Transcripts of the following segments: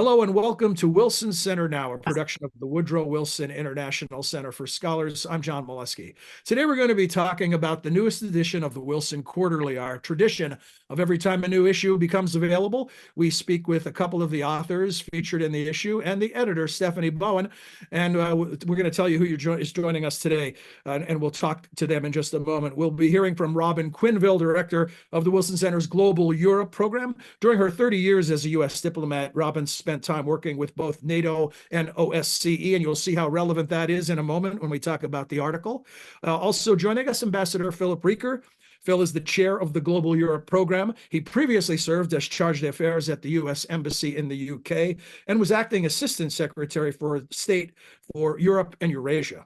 Hello and welcome to Wilson Center Now, a production of the Woodrow Wilson International Center for Scholars. I'm John Molesky. Today we're going to be talking about the newest edition of the Wilson Quarterly, our tradition of every time a new issue becomes available, we speak with a couple of the authors featured in the issue and the editor, Stephanie Bowen, and we're going to tell you who is joining us today, and we'll talk to them in just a moment. We'll be hearing from Robin Quinville, director of the Wilson Center's Global Europe program. During her 30 years as a U.S. diplomat, Robin spent time working with both NATO and OSCE, and you'll see how relevant that is in a moment when we talk about the article. Also joining us, Ambassador Philip Reeker. Phil is the chair of the Global Europe program. He previously served as charge d'affaires at the U.S. Embassy in the UK and was acting assistant secretary for state for Europe and Eurasia.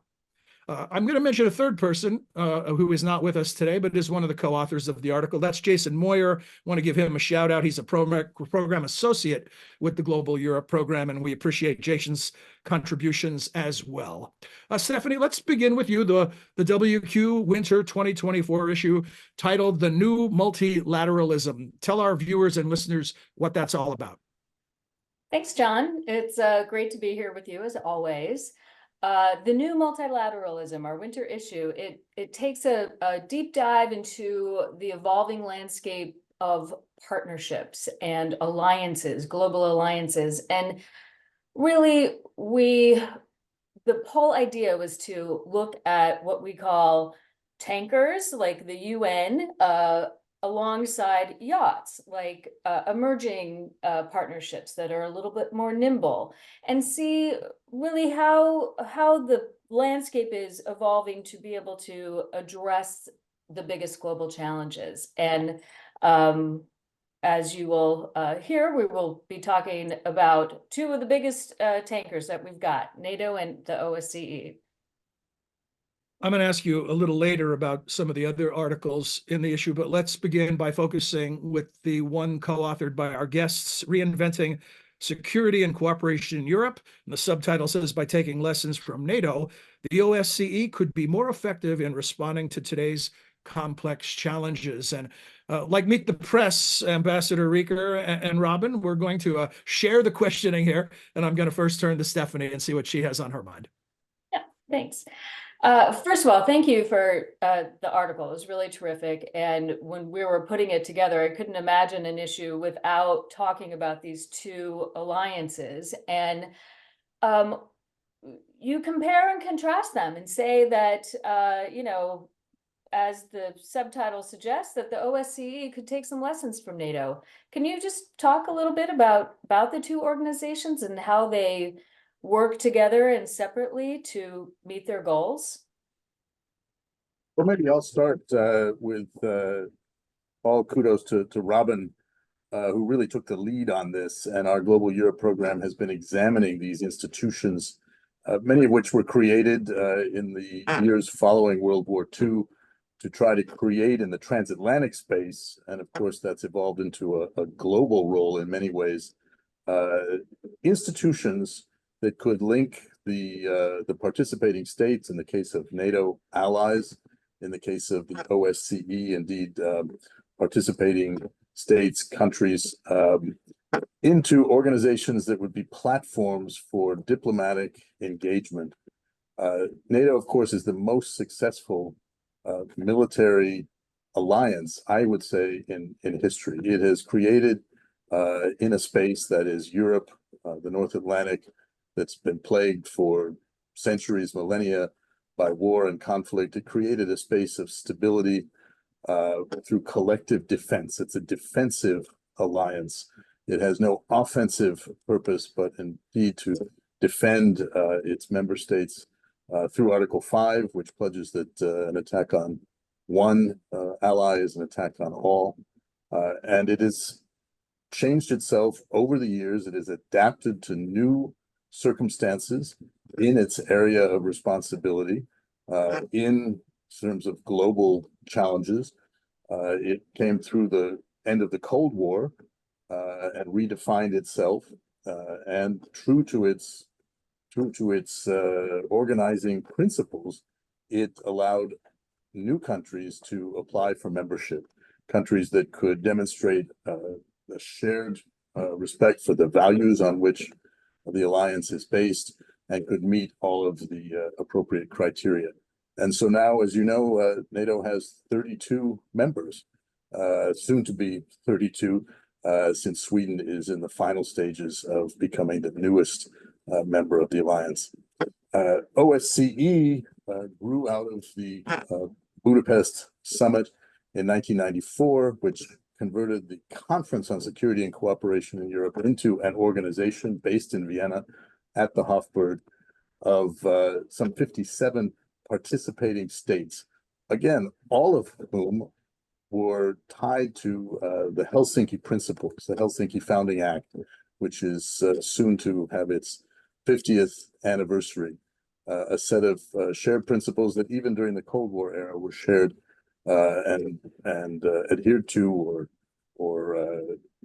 I'm going to mention a third person who is not with us today, but is one of the co-authors of the article. That's Jason Moyer. I want to give him a shout out. He's a program associate with the Global Europe program, and we appreciate Jason's contributions as well. Stephanie, let's begin with you. The WQ Winter 2024 issue titled The New Multilateralism. Tell our viewers and listeners what that's all about. Thanks, John. It's great to be here with you as always. The New Multilateralism, our winter issue, it takes a deep dive into the evolving landscape of partnerships and alliances, global alliances. And really, the whole idea was to look at what we call tankers, like the UN, alongside yachts, like emerging partnerships that are a little bit more nimble, and see really how the landscape is evolving to be able to address the biggest global challenges. And as you will hear, we will be talking about two of the biggest tankers that we've got, NATO and the OSCE. I'm going to ask you a little later about some of the other articles in the issue, but let's begin by focusing with the one co-authored by our guests, Reinventing Security and Cooperation in Europe. And the subtitle says, by taking lessons from NATO, the OSCE could be more effective in responding to today's complex challenges. And like Meet the Press, Ambassador Reeker and Robin, we're going to share the questioning here. And I'm going to first turn to Stephanie and see what she has on her mind. Yeah, thanks. First of all, thank you for the article. It was really terrific. And when we were putting it together, I couldn't imagine an issue without talking about these two alliances. And you compare and contrast them and say that, as the subtitle suggests, that the OSCE could take some lessons from NATO. Can you just talk a little bit about the two organizations and how they work together and separately to meet their goals? Well, maybe I'll start with all kudos to Robin, who really took the lead on this. And our Global Europe program has been examining these institutions, many of which were created in the years following World War II to try to create in the transatlantic space. And of course, that's evolved into a global role in many ways. Institutions that could link the participating states, in the case of NATO allies, in the case of the OSCE, indeed participating states, countries, into organizations that would be platforms for diplomatic engagement. NATO, of course, is the most successful military alliance, I would say, in history. It has created in a space that is Europe, the North Atlantic, that's been plagued for centuries, millennia, by war and conflict. It created a space of stability through collective defense. It's a defensive alliance. It has no offensive purpose, but indeed to defend its member states through Article 5, which pledges that an attack on one ally is an attack on all. And it has changed itself over the years. It has adapted to new circumstances in its area of responsibility, in terms of global challenges. It came through the end of the Cold War and redefined itself, and true to its organizing principles, it allowed new countries to apply for membership, countries that could demonstrate a shared respect for the values on which the alliance is based and could meet all of the appropriate criteria. And so now, as you know, NATO has 32 members, soon to be 32, since Sweden is in the final stages of becoming the newest member of the alliance. OSCE grew out of the Budapest Summit in 1994, which converted the Conference on Security and Cooperation in Europe into an organization based in Vienna at the Hofburg of some 57 participating states, again, all of whom were tied to the Helsinki Principles, the Helsinki Founding Act, which is soon to have its 50th anniversary, a set of shared principles that even during the Cold War era were shared and adhered to or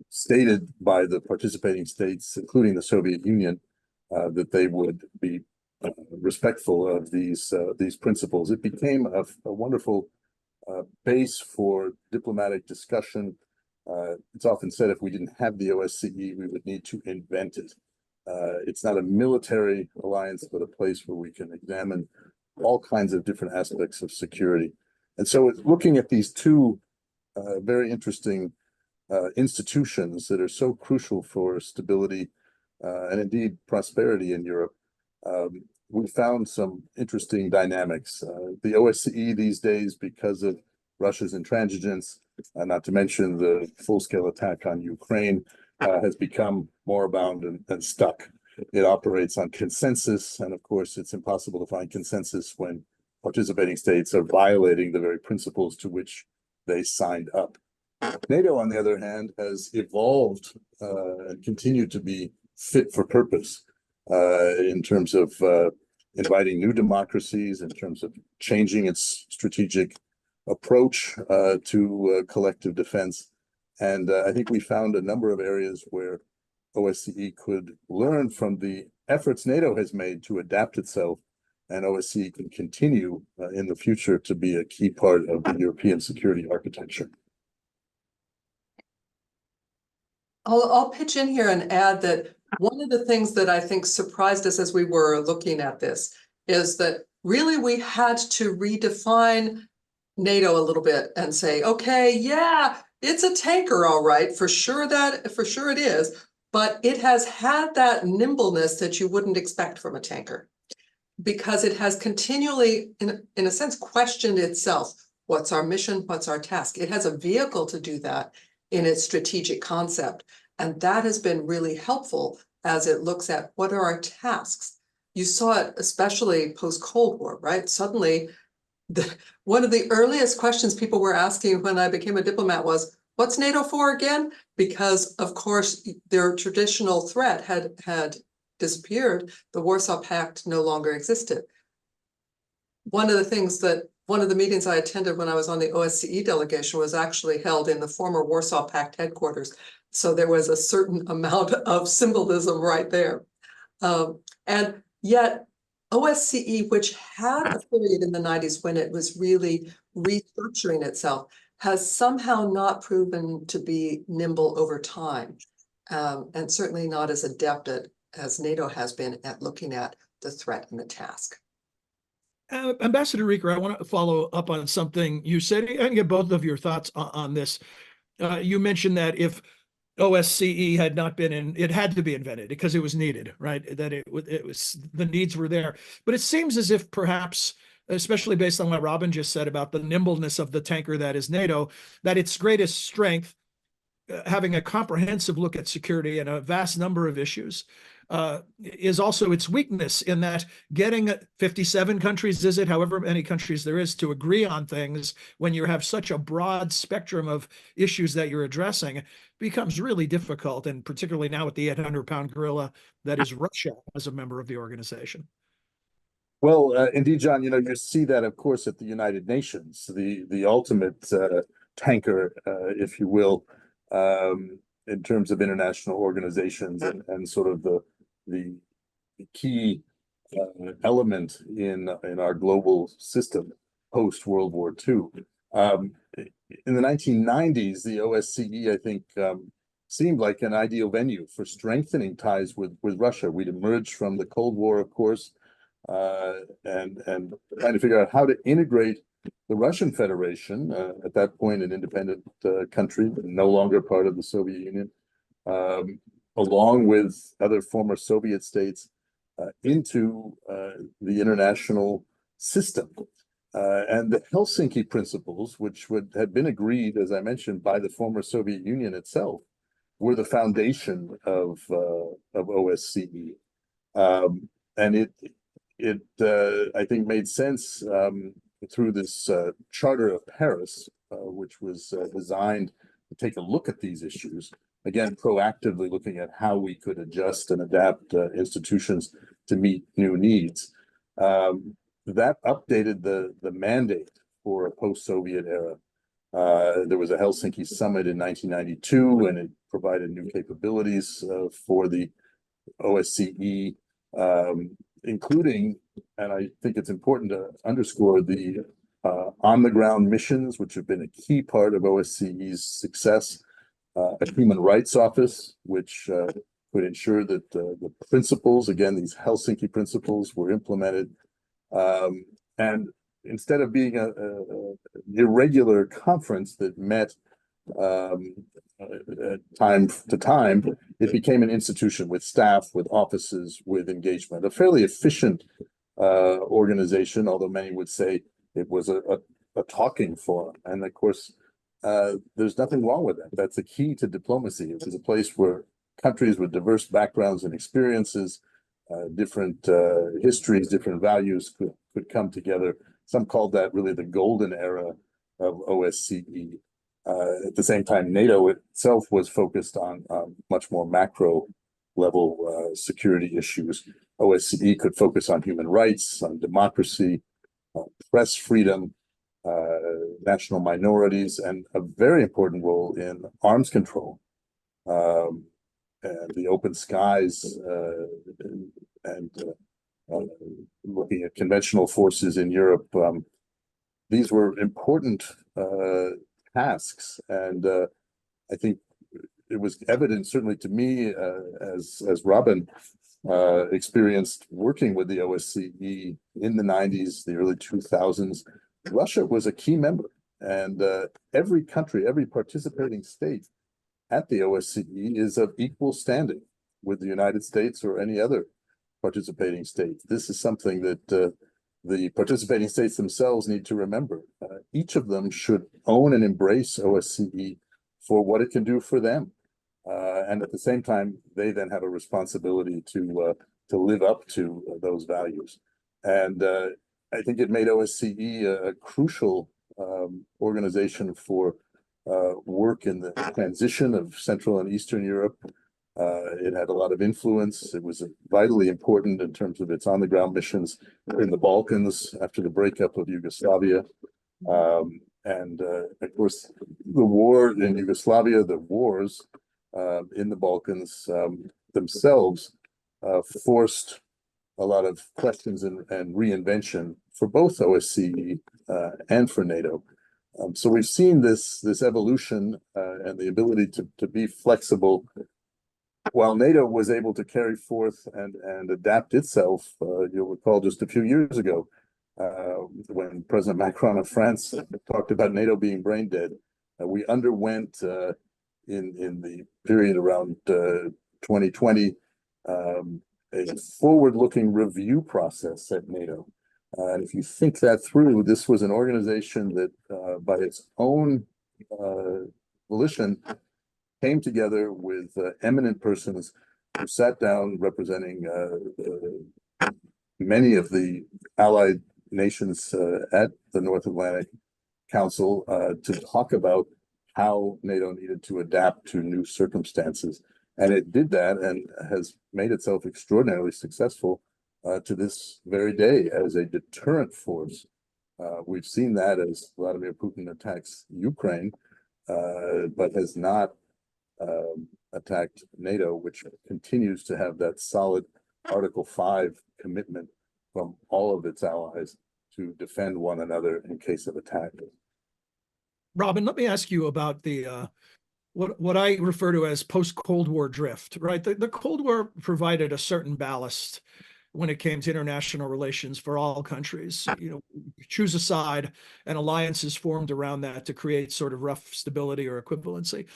stated by the participating states, including the Soviet Union, that they would be respectful of these principles. It became a wonderful base for diplomatic discussion. It's often said if we didn't have the OSCE, we would need to invent it. It's not a military alliance, but a place where we can examine all kinds of different aspects of security. And so looking at these two very interesting institutions that are so crucial for stability and indeed prosperity in Europe, we found some interesting dynamics. The OSCE these days, because of Russia's intransigence, not to mention the full-scale attack on Ukraine, has become moribund and stuck. It operates on consensus, and of course, it's impossible to find consensus when participating states are violating the very principles to which they signed up. NATO, on the other hand, has evolved and continued to be fit for purpose in terms of inviting new democracies, in terms of changing its strategic approach to collective defense. And I think we found a number of areas where OSCE could learn from the efforts NATO has made to adapt itself, and OSCE can continue in the future to be a key part of the European security architecture. I'll pitch in here and add that one of the things that I think surprised us as we were looking at this is that really we had to redefine NATO a little bit and say, okay, yeah, it's a tanker, all right, for sure it is, but it has had that nimbleness that you wouldn't expect from a tanker, because it has continually, in a sense, questioned itself. What's our mission? What's our task? It has a vehicle to do that in its strategic concept. And that has been really helpful as it looks at what are our tasks. You saw it especially post-Cold War, right? Suddenly, one of the earliest questions people were asking when I became a diplomat was, what's NATO for again? Because, of course, their traditional threat had disappeared. The Warsaw Pact no longer existed. One of the meetings I attended when I was on the OSCE delegation was actually held in the former Warsaw Pact headquarters. So there was a certain amount of symbolism right there. And yet OSCE, which had a period in the 90s when it was really restructuring itself, has somehow not proven to be nimble over time, and certainly not as adept as NATO has been at looking at the threat and the task. Ambassador Reeker, I want to follow up on something you said and get both of your thoughts on this. You mentioned that if OSCE had not been it had to be invented because it was needed, right? That it was the needs were there. But it seems as if perhaps, especially based on what Robin just said about the nimbleness of the tanker that is NATO, that its greatest strength, having a comprehensive look at security and a vast number of issues, is also its weakness in that getting 57 countries, is it, however many countries there is, to agree on things when you have such a broad spectrum of issues that you're addressing becomes really difficult, and particularly now with the 800-pound gorilla that is Russia as a member of the organization. Well, indeed, John, you see that, of course, at the United Nations, the ultimate tanker, if you will, in terms of international organizations and sort of the key element in our global system post World War II. In the 1990s, the OSCE, I think, seemed like an ideal venue for strengthening ties with Russia. We'd emerged from the Cold War, of course, and trying to figure out how to integrate the Russian Federation, at that point an independent country, no longer part of the Soviet Union, along with other former Soviet states, into the international system. And the Helsinki principles, which had been agreed, as I mentioned, by the former Soviet Union itself, were the foundation of OSCE. And it I think made sense through this Charter of Paris, which was designed to take a look at these issues, again, proactively looking at how we could adjust and adapt institutions to meet new needs. That updated the mandate for a post-Soviet era. There was a Helsinki summit in 1992, and it provided new capabilities for the OSCE, including, and I think it's important to underscore, the on-the-ground missions, which have been a key part of OSCE's success, a human rights office, which would ensure that the principles, again, these Helsinki principles, were implemented. And instead of being an irregular conference that met time to time, it became an institution with staff, with offices, with engagement, a fairly efficient organization, although many would say it was a talking forum. And of course, there's nothing wrong with that. That's the key to diplomacy. It was a place where countries with diverse backgrounds and experiences, different histories, different values could come together. Some called that really the golden era of OSCE. At the same time, NATO itself was focused on much more macro level security issues. OSCE could focus on human rights, on democracy, press freedom, national minorities, and a very important role in arms control, and the open skies, and looking at conventional forces in Europe. These were important tasks, and I think it was evident, certainly to me, as Robin experienced working with the OSCE in the 90s, the early 2000s. Russia was a key member, and every country, every participating state at the OSCE is of equal standing with the United States or any other participating state. This is something that the participating states themselves need to remember. Each of them should own and embrace OSCE for what it can do for them. And at the same time, they then have a responsibility to live up to those values. And I think it made OSCE a crucial organization for work in the transition of Central and Eastern Europe. It had a lot of influence. It was vitally important in terms of its on-the-ground missions in the Balkans after the breakup of Yugoslavia. And of course, the war in Yugoslavia, the wars in the Balkans themselves forced a lot of questions and reinvention for both OSCE and for NATO. So we've seen this evolution and the ability to be flexible, while NATO was able to carry forth and adapt itself. You'll recall just a few years ago when President Macron of France talked about NATO being brain dead. We underwent in the period around 2020 a forward-looking review process at NATO. And if you think that through, this was an organization that by its own volition came together with eminent persons who sat down representing many of the allied nations at the North Atlantic Council to talk about how NATO needed to adapt to new circumstances. And it did that and has made itself extraordinarily successful to this very day as a deterrent force. We've seen that as Vladimir Putin attacks Ukraine, but has not attacked NATO, which continues to have that solid Article 5 commitment from all of its allies to defend one another in case of attack. Robin, let me ask you about what I refer to as post-Cold War drift, right? The Cold War provided a certain ballast when it came to international relations for all countries. You know, choose a side, and alliances formed around that to create sort of rough stability or equivalency.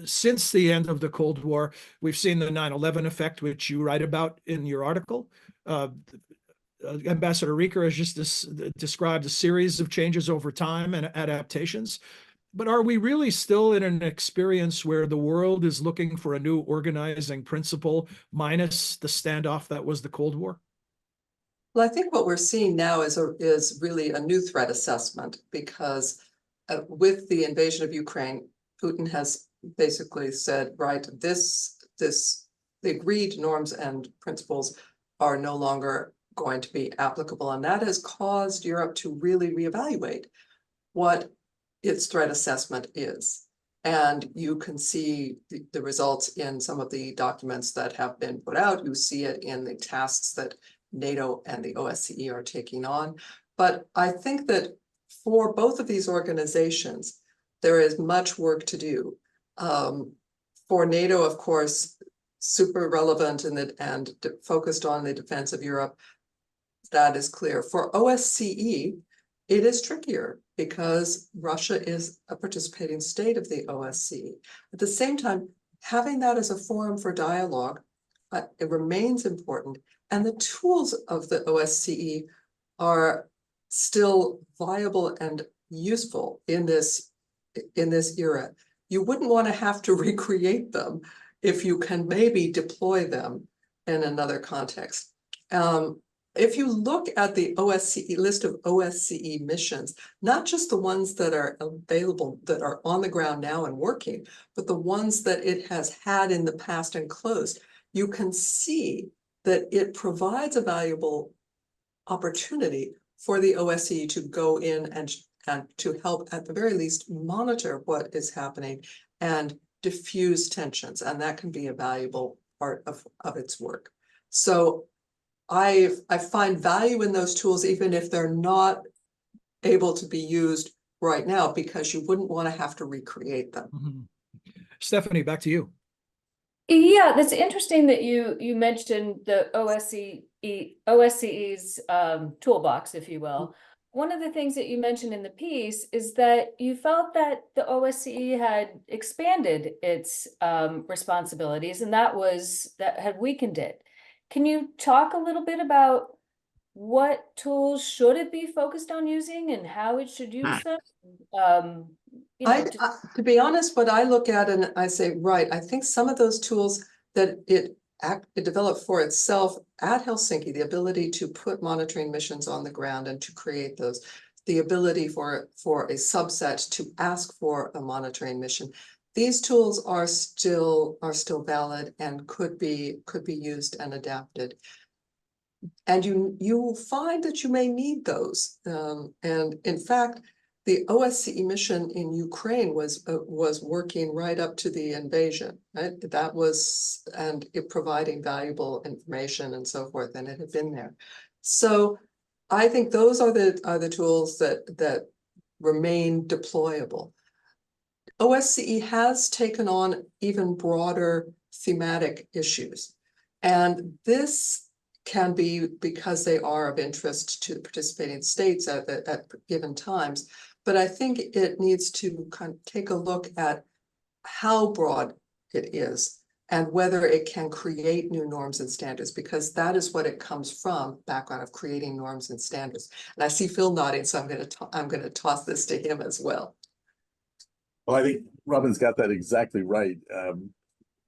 Since the end of the Cold War, we've seen the 9/11 effect, which you write about in your article. Ambassador Reeker has just described a series of changes over time and adaptations. But are we really still in an experience where the world is looking for a new organizing principle minus the standoff that was the Cold War? Well, I think what we're seeing now is really a new threat assessment, because with the invasion of Ukraine, Putin has basically said, right, the agreed norms and principles are no longer going to be applicable, and that has caused Europe to really reevaluate what its threat assessment is. And you can see the results in some of the documents that have been put out. You see it in the tasks that NATO and the OSCE are taking on. But I think that for both of these organizations, there is much work to do. For NATO, of course, super relevant and focused on the defense of Europe, that is clear. For OSCE, it is trickier because Russia is a participating state of the OSCE. At the same time, having that as a forum for dialogue, it remains important. And the tools of the OSCE are still viable and useful in this era. You wouldn't want to have to recreate them if you can maybe deploy them in another context. If you look at the OSCE list of OSCE missions, not just the ones that are available, that are on the ground now and working, but the ones that it has had in the past and closed, you can see that it provides a valuable opportunity for the OSCE to go in and to help, at the very least, monitor what is happening and diffuse tensions. And that can be a valuable part of its work. So I find value in those tools, even if they're not able to be used right now, because you wouldn't want to have to recreate them. Mm-hmm. Stephanie, back to you. Yeah, that's interesting that you mentioned the OSCE's toolbox, if you will. One of the things that you mentioned in the piece is that you felt that the OSCE had expanded its responsibilities, and that had weakened it. Can you talk a little bit about what tools should it be focused on using and how it should use them? To be honest, what I look at and I say, right, I think some of those tools that it developed for itself at Helsinki, the ability to put monitoring missions on the ground and to create those, the ability for a subset to ask for a monitoring mission. These tools are still valid and could be used and adapted. And you will find that you may need those. And in fact, the OSCE mission in Ukraine was working right up to the invasion, right? That was, and it providing valuable information and so forth, and it had been there. So I think those are the tools that remain deployable. OSCE has taken on even broader thematic issues, and this can be because they are of interest to the participating states at given times. But I think it needs to kind of take a look at how broad it is and whether it can create new norms and standards, because that is what it comes from, background of creating norms and standards. And I see Phil nodding, so I'm going to toss this to him as well. Well, I think Robin's got that exactly right.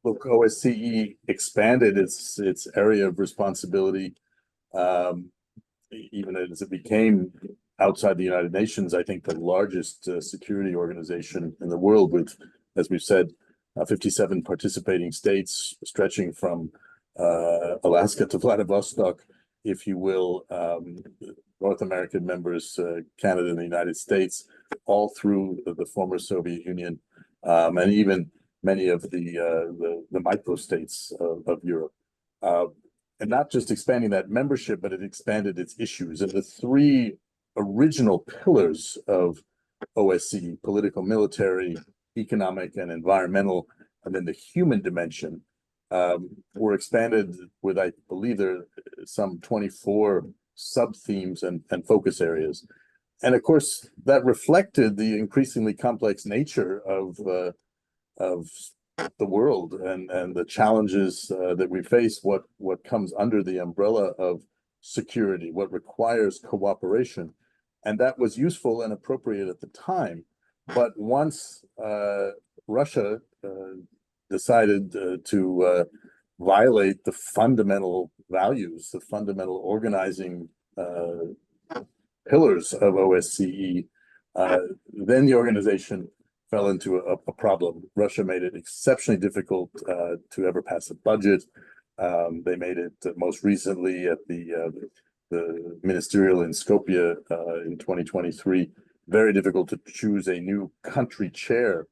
Look, OSCE expanded its area of responsibility, even as it became, outside the United Nations, I think the largest security organization in the world, with, as we've said, 57 participating states, stretching from Alaska to Vladivostok, if you will, North American members, Canada and the United States, all through the former Soviet Union, and even many of the microstates of Europe. And not just expanding that membership, but it expanded its issues. And the three original pillars of OSCE, political, military, economic and environmental, and then the human dimension were expanded with, I believe, there are some 24 sub-themes and focus areas. And of course, that reflected the increasingly complex nature of the world and the challenges that we face, what comes under the umbrella of security, what requires cooperation. And that was useful and appropriate at the time. But once Russia decided to violate the fundamental values, the fundamental organizing pillars of OSCE, then the organization fell into a problem. Russia made it exceptionally difficult to ever pass a budget. They made it most recently at the ministerial in Skopje in 2023, very difficult to choose a new country chair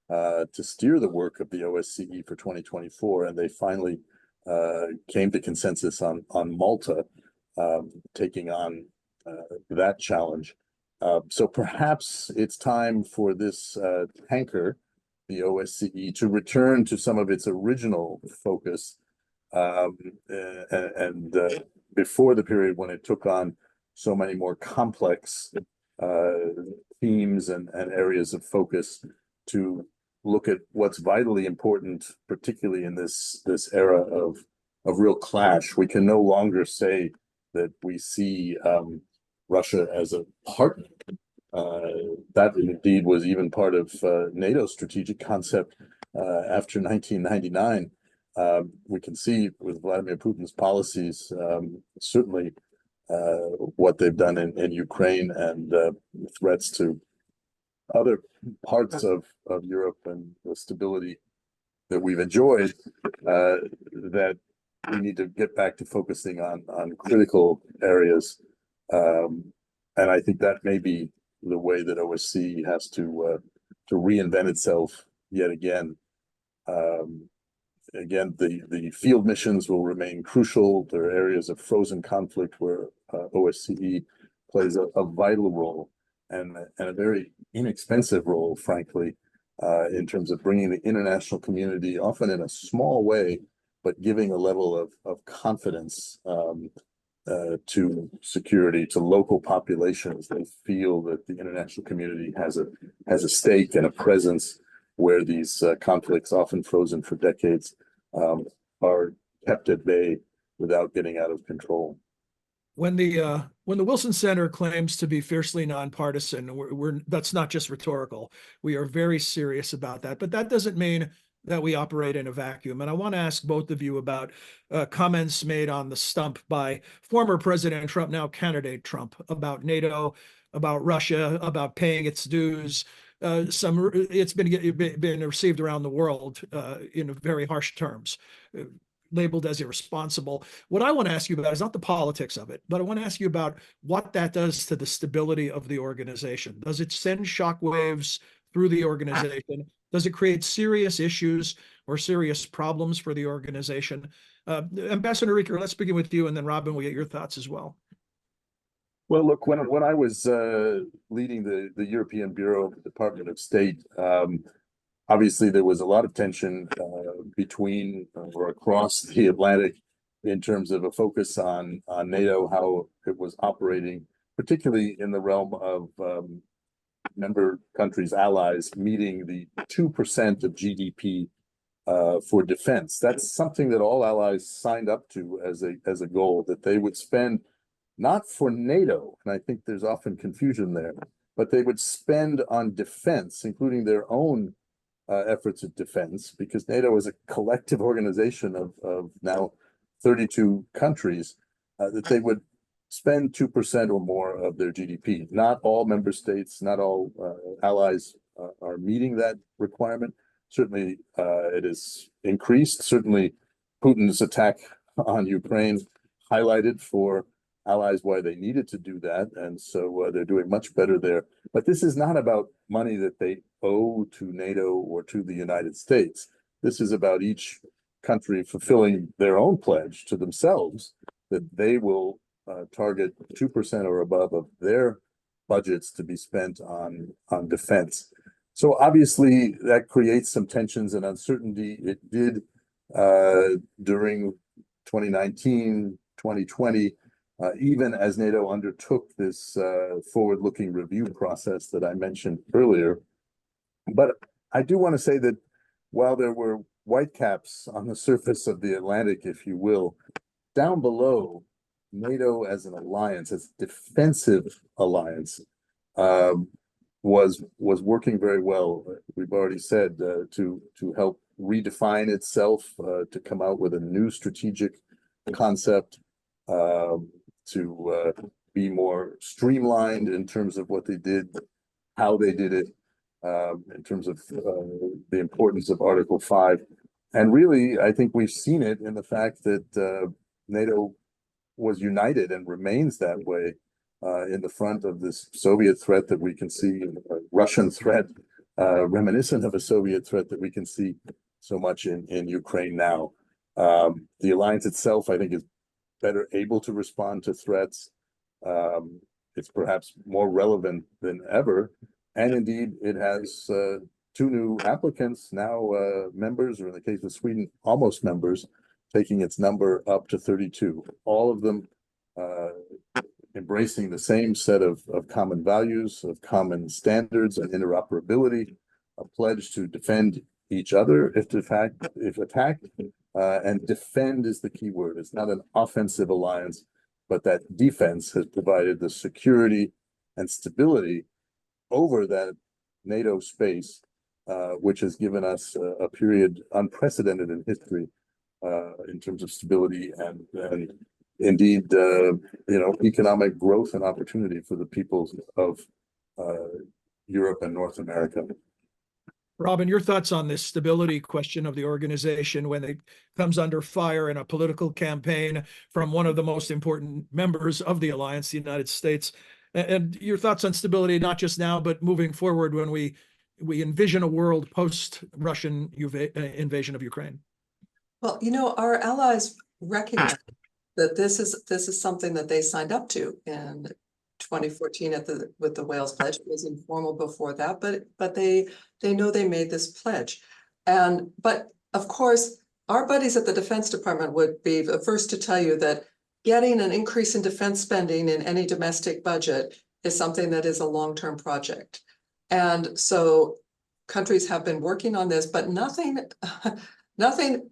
to steer the work of the OSCE for 2024. And they finally came to consensus on Malta taking on that challenge. So perhaps it's time for this tanker, the OSCE, to return to some of its original focus and before the period when it took on so many more complex themes and areas of focus, to look at what's vitally important, particularly in this era of real clash. We can no longer say that we see Russia as a partner. That indeed was even part of NATO's strategic concept after 1999. We can see with Vladimir Putin's policies, certainly what they've done in Ukraine and threats to other parts of Europe and the stability that we've enjoyed, that we need to get back to focusing on critical areas. And I think that may be the way that OSCE has to reinvent itself yet again. Again, the field missions will remain crucial. There are areas of frozen conflict where OSCE plays a vital role and a very inexpensive role, frankly, in terms of bringing the international community, often in a small way, but giving a level of confidence to security, to local populations. They feel that the international community has a stake and a presence where these conflicts, often frozen for decades, are kept at bay without getting out of control. When the Wilson Center claims to be fiercely nonpartisan, that's not just rhetorical. We are very serious about that, but that doesn't mean that we operate in a vacuum. And I want to ask both of you about comments made on the stump by former President Trump, now candidate Trump, about NATO, about Russia, about paying its dues. It's been received around the world in very harsh terms, labeled as irresponsible. What I want to ask you about is not the politics of it, but I want to ask you about what that does to the stability of the organization. Does it send shockwaves through the organization? Does it create serious issues or serious problems for the organization? Ambassador Reeker, let's begin with you, and then Robin will get your thoughts as well. Well, look, when I was leading the European Bureau of the Department of State, obviously there was a lot of tension between or across the Atlantic in terms of a focus on NATO, how it was operating, particularly in the realm of member countries, allies, meeting the 2% of GDP for defense. That's something that all allies signed up to as a goal, that they would spend not for NATO, and I think there's often confusion there, but they would spend on defense, including their own efforts at defense, because NATO is a collective organization of now 32 countries, that they would spend 2% or more of their GDP. Not all member states, not all allies are meeting that requirement. Certainly, it is increased. Certainly, Putin's attack on Ukraine highlighted for allies why they needed to do that, and so they're doing much better there. But this is not about money that they owe to NATO or to the United States. This is about each country fulfilling their own pledge to themselves that they will target 2% or above of their budgets to be spent on defense. So obviously that creates some tensions and uncertainty. It did during 2019, 2020, even as NATO undertook this forward-looking review process that I mentioned earlier. But I do want to say that while there were whitecaps on the surface of the Atlantic, if you will, down below, NATO as an alliance, as a defensive alliance, was working very well. We've already said to help redefine itself, to come out with a new strategic concept, to be more streamlined in terms of what they did, how they did it, in terms of the importance of Article 5. And really, I think we've seen it in the fact that NATO was united and remains that way in the front of this Soviet threat that we can see, a Russian threat, reminiscent of a Soviet threat that we can see so much in Ukraine now. The alliance itself, I think, is better able to respond to threats. It's perhaps more relevant than ever. And indeed, it has two new applicants, now members, or in the case of Sweden, almost members, taking its number up to 32. All of them embracing the same set of common values, of common standards and interoperability, a pledge to defend each other if attacked, and defend is the key word. It's not an offensive alliance, but that defense has provided the security and stability over that NATO space, which has given us a period unprecedented in history in terms of stability and indeed, economic growth and opportunity for the peoples of Europe and North America. Robin, your thoughts on this stability question of the organization when it comes under fire in a political campaign from one of the most important members of the alliance, the United States, and your thoughts on stability, not just now, but moving forward when we envision a world post-Russian invasion of Ukraine? Well, our allies recognize that this is something that they signed up to in 2014 with the Wales Pledge. It was informal before that, but they know they made this pledge. But of course, our buddies at the Defense Department would be the first to tell you that getting an increase in defense spending in any domestic budget is something that is a long-term project. And so countries have been working on this, but nothing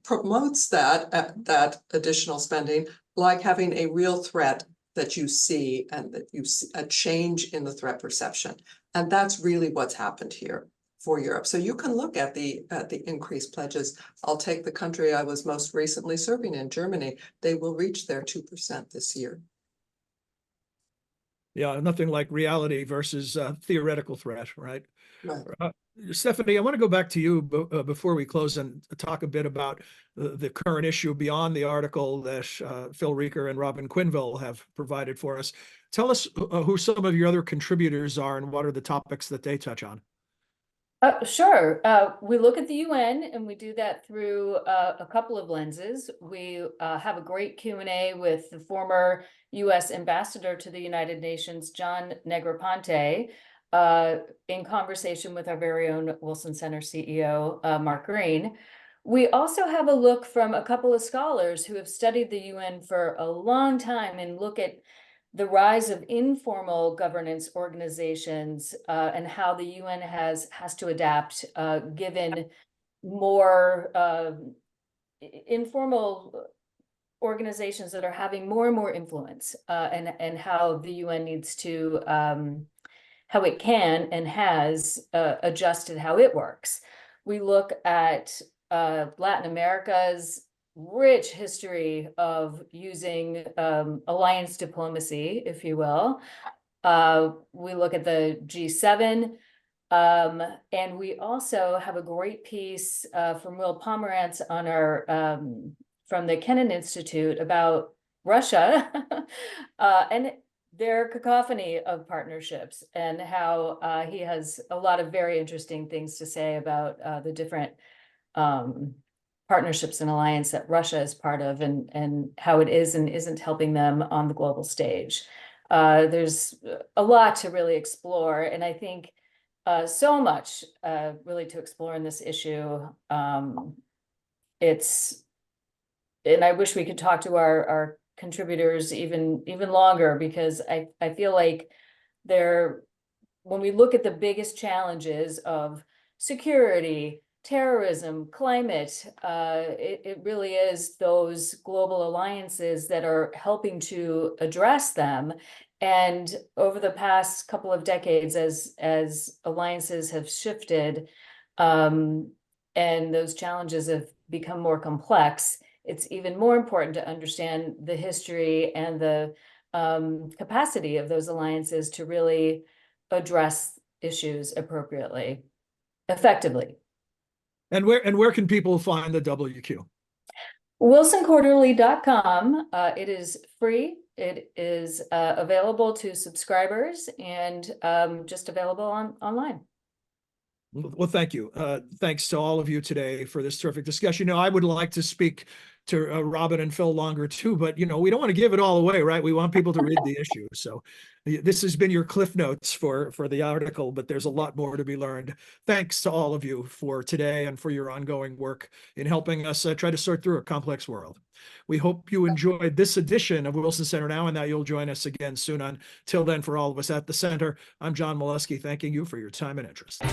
promotes that additional spending like having a real threat that you see and that you see a change in the threat perception. And that's really what's happened here for Europe. So you can look at the increased pledges. I'll take the country I was most recently serving in, Germany. They will reach their 2% this year. Yeah, nothing like reality versus theoretical threat, right? Right. Stephanie, I want to go back to you before we close and talk a bit about the current issue beyond the article that Phil Reeker and Robin Quinville have provided for us. Tell us who some of your other contributors are and what are the topics that they touch on. Sure. We look at the UN and we do that through a couple of lenses. We have a great Q&A with the former U.S. ambassador to the United Nations, John Negroponte, in conversation with our very own Wilson Center CEO, Mark Green. We also have a look from a couple of scholars who have studied the UN for a long time and look at the rise of informal governance organizations and how the UN has to adapt given more informal organizations that are having more and more influence and how the UN needs to, how it can and has adjusted how it works. We look at Latin America's rich history of using alliance diplomacy, if you will. We look at the G7, and we also have a great piece from Will Pomerantz on our from the Kennan Institute about Russia and their cacophony of partnerships and how he has a lot of very interesting things to say about the different partnerships and alliance that Russia is part of and how it is and isn't helping them on the global stage. There's a lot to really explore. And I think so much really to explore in this issue. And I wish we could talk to our contributors even longer, because I feel like when we look at the biggest challenges of security, terrorism, climate, it really is those global alliances that are helping to address them. And over the past couple of decades, as alliances have shifted, and those challenges have become more complex, it's even more important to understand the history and the capacity of those alliances to really address issues appropriately, effectively. And where can people find the WQ? WilsonQuarterly.com. It is free. It is available to subscribers, and just available online. Well, thank you. Thanks to all of you today for this terrific discussion. I would like to speak to Robin and Phil longer too, but we don't want to give it all away, right? We want people to read the issue. So this has been your Cliff Notes for the article, but there's a lot more to be learned. Thanks to all of you for today and for your ongoing work in helping us try to sort through a complex world. We hope you enjoyed this edition of Wilson Center Now, and that you'll join us again soon. Until then, for all of us at the center, I'm John Molesky, thanking you for your time and interest.